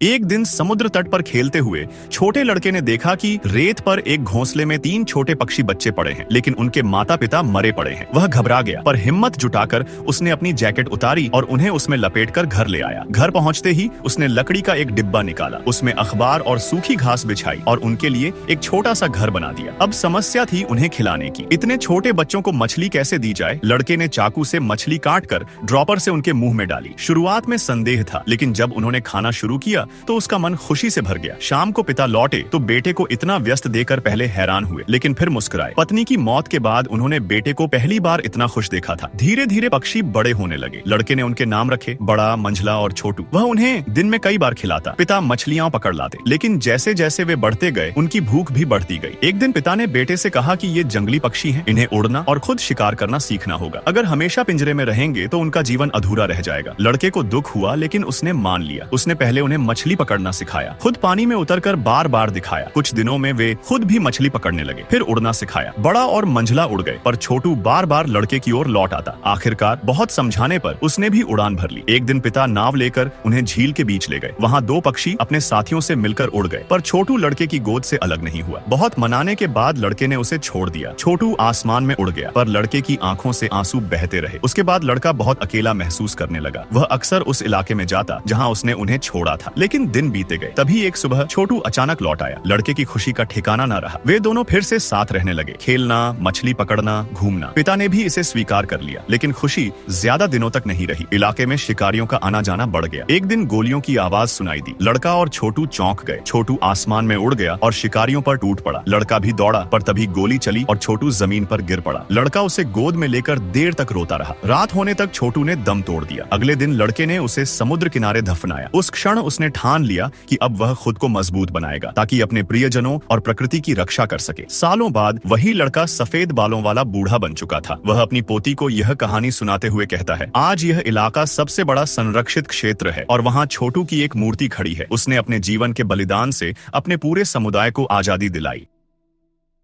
एक दिन समुद्र तट पर खेलते हुए छोटे लड़के ने देखा कि रेत पर एक घोंसले में 3 छोटे पक्षी बच्चे पड़े हैं, लेकिन उनके माता पिता मरे पड़े हैं। वह घबरा गया, पर हिम्मत जुटाकर उसने अपनी जैकेट उतारी और उन्हें उसमें लपेटकर घर ले आया। घर पहुंचते ही उसने लकड़ी का एक डिब्बा निकाला, उसमें अखबार और सूखी घास बिछाई और उनके लिए एक छोटा सा घर बना दिया। अब समस्या थी उन्हें खिलाने की। इतने छोटे बच्चों को मछली कैसे दी जाए? लड़के ने चाकू से मछली काटकर ड्रॉपर से उनके मुंह में डाली। शुरुआत में संदेह था, लेकिन जब उन्होंने खाना शुरू किया तो उसका मन खुशी से भर गया। शाम को पिता लौटे तो बेटे को इतना व्यस्त देकर पहले हैरान हुए, लेकिन फिर मुस्कुराए। पत्नी की मौत के बाद उन्होंने बेटे को पहली बार इतना खुश देखा था। धीरे धीरे पक्षी बड़े होने लगे। लड़के ने उनके नाम रखे, बड़ा, मंझला और छोटू। वह उन्हें दिन में कई बार खिलाता। पिता मछलियां पकड़ लाते, लेकिन जैसे जैसे वे बढ़ते गए उनकी भूख भी बढ़ती गई। एक दिन पिता ने बेटे से कहा कि ये जंगली पक्षी हैं, इन्हें उड़ना और खुद शिकार करना सीखना होगा। अगर हमेशा पिंजरे में रहेंगे तो उनका जीवन अधूरा रह जाएगा। लड़के को दुख हुआ, लेकिन उसने मान लिया। उसने पहले उन्हें मछली पकड़ना सिखाया, खुद पानी में उतरकर बार बार दिखाया। कुछ दिनों में वे खुद भी मछली पकड़ने लगे। फिर उड़ना सिखाया। बड़ा और मंझला उड़ गए, पर छोटू बार बार लड़के की ओर लौट आता। आखिरकार बहुत समझाने पर उसने भी उड़ान भर ली। एक दिन पिता नाव लेकर उन्हें झील के बीच ले गए। वहाँ 2 पक्षी अपने साथियों से मिलकर उड़ गए, पर छोटू लड़के की गोद से अलग नहीं हुआ। बहुत मनाने के बाद लड़के ने उसे छोड़ दिया। छोटू आसमान में उड़ गया, पर लड़के की आंखों से आंसू बहते रहे। उसके बाद लड़का बहुत अकेला महसूस करने लगा। वह अक्सर उस इलाके में जाता जहाँ उसने उन्हें छोड़ा था। लेकिन दिन बीते गए। तभी एक सुबह छोटू अचानक लौट आया। लड़के की खुशी का ठिकाना न रहा। वे दोनों फिर से साथ रहने लगे, खेलना, मछली पकड़ना, घूमना। पिता ने भी इसे स्वीकार कर लिया, लेकिन खुशी ज्यादा दिनों तक नहीं रही। इलाके में शिकारियों का आना जाना बढ़ गया। एक दिन गोलियों की आवाज सुनाई दी। लड़का और छोटू चौंक गए। छोटू आसमान में उड़ गया और शिकारियों पर टूट पड़ा। लड़का भी दौड़ा, पर तभी गोली चली और छोटू जमीन पर गिर पड़ा। लड़का उसे गोद में लेकर देर तक रोता रहा। रात होने तक छोटू ने दम तोड़ दिया। अगले दिन लड़के ने उसे समुद्र किनारे दफनाया। उस क्षण उसने ठान लिया कि अब वह खुद को मजबूत बनाएगा, ताकि अपने प्रियजनों और प्रकृति की रक्षा कर सके। सालों बाद वही लड़का सफेद बालों वाला बूढ़ा बन चुका था। वह अपनी पोती को यह कहानी सुनाते हुए कहता है, आज यह इलाका सबसे बड़ा संरक्षित क्षेत्र है और वहाँ छोटू की एक मूर्ति खड़ी है। उसने अपने जीवन के बलिदान से अपने पूरे समुदाय को आजादी दिलाई।